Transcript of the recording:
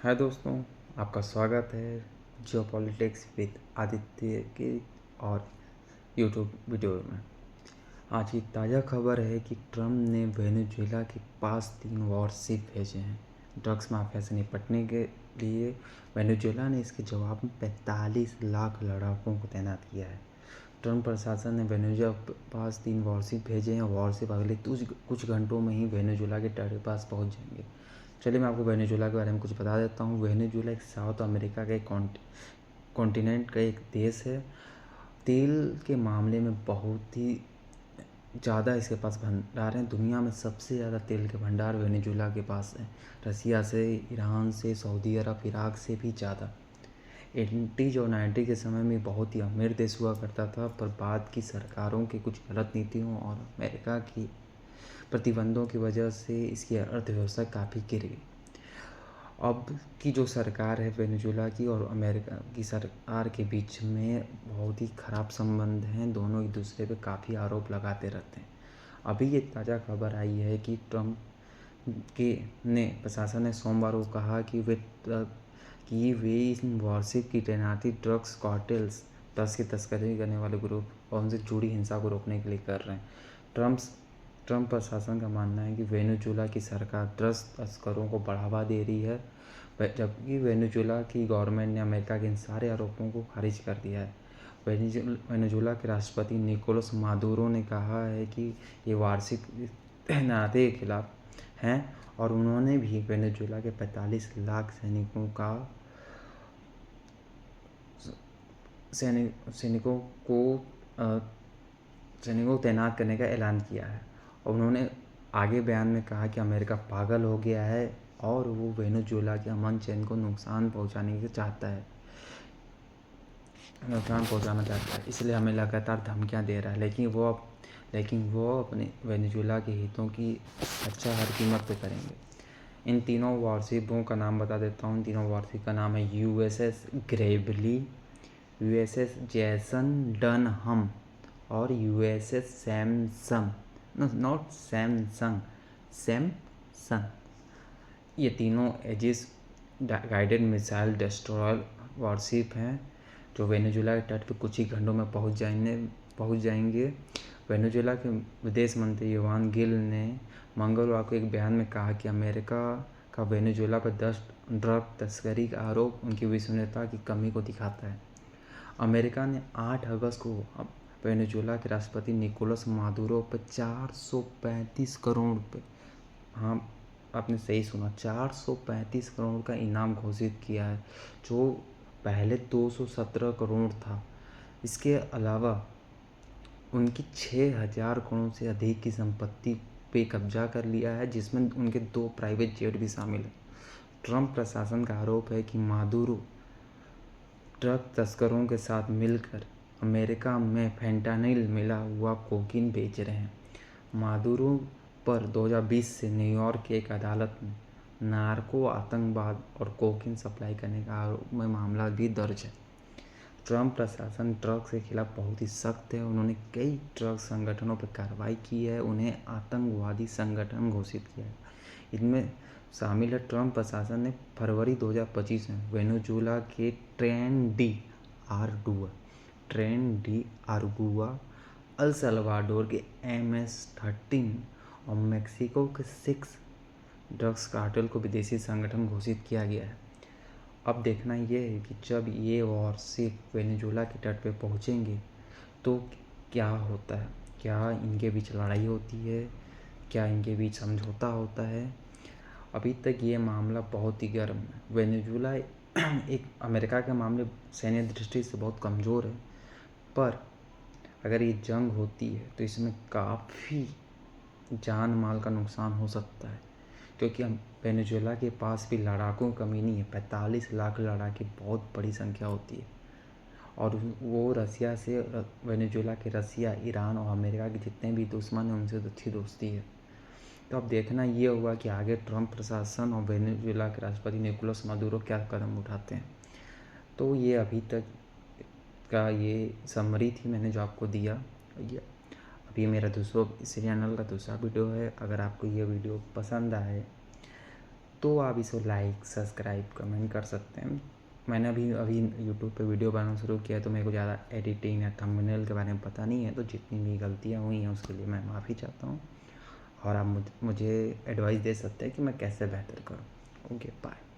हाय दोस्तों, आपका स्वागत है जियो पॉलिटिक्स विद आदित्य के और यूट्यूब वीडियो में। आज की ताज़ा खबर है कि ट्रम्प ने वेनेजुएला के पास 3 वॉरशिप भेजे हैं ड्रग्स माफिया से निपटने के लिए। वेनेजुएला ने इसके जवाब में 45 लाख लड़ाकों को तैनात किया है। ट्रम्प प्रशासन ने वेनेजुएला के पास 3 वॉरशिप भेजे हैं। वॉरशिप अगले कुछ घंटों में ही वेनेजुएला के तट के पास पहुंच जाएंगे। चलिए मैं आपको वेनेजुएला के बारे में कुछ बता देता हूँ। वेनेजुएला एक साउथ अमेरिका का एक कॉन्टिनेंट का एक देश है। तेल के मामले में बहुत ही ज़्यादा इसके पास भंडार हैं। दुनिया में सबसे ज़्यादा तेल के भंडार वेनेजुएला के पास हैं। रसिया से, ईरान से, सऊदी अरब, इराक से भी ज़्यादा। 80 और 90 के समय में बहुत ही अमीर देश हुआ करता था, पर बाद की सरकारों की कुछ गलत नीतियों और अमेरिका की प्रतिबंधों की वजह से इसकी अर्थव्यवस्था काफ़ी गिर गई। अब की जो सरकार है वेनेजुएला की और अमेरिका की सरकार के बीच में बहुत ही ख़राब संबंध हैं। दोनों एक दूसरे पे काफ़ी आरोप लगाते रहते हैं। अभी ये ताज़ा खबर आई है कि ट्रम्प के प्रशासन ने सोमवार को कहा कि वे इस वॉरशिप की तैनाती ड्रग्स कार्टेल्स, ड्रग्स की तस्करी करने वाले ग्रुप और उनसे जुड़ी हिंसा को रोकने के लिए कर रहे हैं। ट्रम्प प्रशासन का मानना है कि वेनेजुएला की सरकार ड्रग्स तस्करों को बढ़ावा दे रही है, जबकि वेनेजुएला की गवर्नमेंट ने अमेरिका के इन सारे आरोपों को खारिज कर दिया है। वेनेजुएला के राष्ट्रपति निकोलस मादुरो ने कहा है कि ये वार्षिक तैनाती के खिलाफ हैं और उन्होंने भी वेनेजुएला के 45 लाख सैनिकों को तैनात करने का ऐलान किया है। और उन्होंने आगे बयान में कहा कि अमेरिका पागल हो गया है और वो वेनेजुएला के अमन चैन को नुकसान पहुंचाना चाहता है, इसलिए हमें लगातार धमकियां दे रहा है। लेकिन वो अपने वेनेजुएला के हितों की अच्छा हर कीमत पे करेंगे। इन तीनों वॉरशिपों का नाम बता देता हूँ। इन तीनों वॉरशिप का नाम है USS ग्रेवली, USS जैसन डनहम और USS Samson. Not Samsung, Samson. ये तीनों Aegis guided missile destroyer warship हैं जो वेनेजुएला के तट पर कुछ ही घंटों में पहुंच जाएंगे। वेनेजुएला के विदेश मंत्री युवान गिल ने मंगलवार को एक बयान में कहा कि अमेरिका का वेनेजुएला पर 10 ड्रग तस्करी का आरोप उनकी विश्वसनीयता की कमी को दिखाता है। अमेरिका ने 8 अगस्त को वेनेजुएला के राष्ट्रपति निकोलस मादुरो पर 435 करोड़ रुपये, हाँ आपने सही सुना, 435 करोड़ का इनाम घोषित किया है, जो पहले 217 करोड़ था। इसके अलावा उनकी 6000 करोड़ से अधिक की संपत्ति पे कब्जा कर लिया है, जिसमें उनके 2 प्राइवेट जेट भी शामिल हैं। ट्रम्प प्रशासन का आरोप है कि मादुरो ड्रग तस्करों के साथ मिलकर अमेरिका में फेंटानिल मिला हुआ कोकीन बेच रहे हैं। मादुरो पर 2020 से न्यूयॉर्क की एक अदालत में नार्को, आतंकवाद और कोकीन सप्लाई करने का आरोप में मामला भी दर्ज है। ट्रम्प प्रशासन ड्रग्स के खिलाफ बहुत ही सख्त है। उन्होंने कई ड्रग्स संगठनों पर कार्रवाई की है, उन्हें आतंकवादी संगठन घोषित किया है। इनमें शामिल है ट्रम्प प्रशासन ने फरवरी 2025 में वेनेजुएला के ट्रेन डी आर्गुआ, अल सल्वाडोर के MS-13 और मेक्सिको के 6 ड्रग्स कार्टेल को विदेशी संगठन घोषित किया गया है। अब देखना यह है कि जब ये वॉरशिप वेनेजुएला के तट पर पहुँचेंगे तो क्या होता है। क्या इनके बीच लड़ाई होती है, क्या इनके बीच समझौता होता है। अभी तक ये मामला बहुत ही गर्म है। वेनेजुएला एक अमेरिका के मामले सैन्य दृष्टि से बहुत कमज़ोर है, पर अगर ये जंग होती है तो इसमें काफ़ी जान माल का नुकसान हो सकता है, क्योंकि हम वेनेजुएला के पास भी लड़ाकों की कमी नहीं है। 45 लाख लड़ाके बहुत बड़ी संख्या होती है और वो रसिया से, वेनेजुएला के रसिया, ईरान और अमेरिका के जितने भी दुश्मन हैं उनसे तो अच्छी दोस्ती है। तो अब देखना ये होगा कि आगे ट्रम्प प्रशासन और वेनेजुएला के राष्ट्रपति निकोलस मादुरो क्या कदम उठाते हैं। तो ये अभी तक का ये समरी थी मैंने जो आपको दिया। अभी मेरा इस चैनल का दूसरा वीडियो है। अगर आपको ये वीडियो पसंद आए तो आप इसे लाइक सब्सक्राइब कमेंट कर सकते हैं। मैंने अभी यूट्यूब पे वीडियो बनाना शुरू किया है, तो मेरे को ज़्यादा एडिटिंग या थंबनेल के बारे में पता नहीं है, तो जितनी भी गलतियाँ हुई हैं उसके लिए मैं माफ़ी चाहता हूँ। और आप मुझे एडवाइस दे सकते हैं कि मैं कैसे बेहतर करूँ। Okay bye.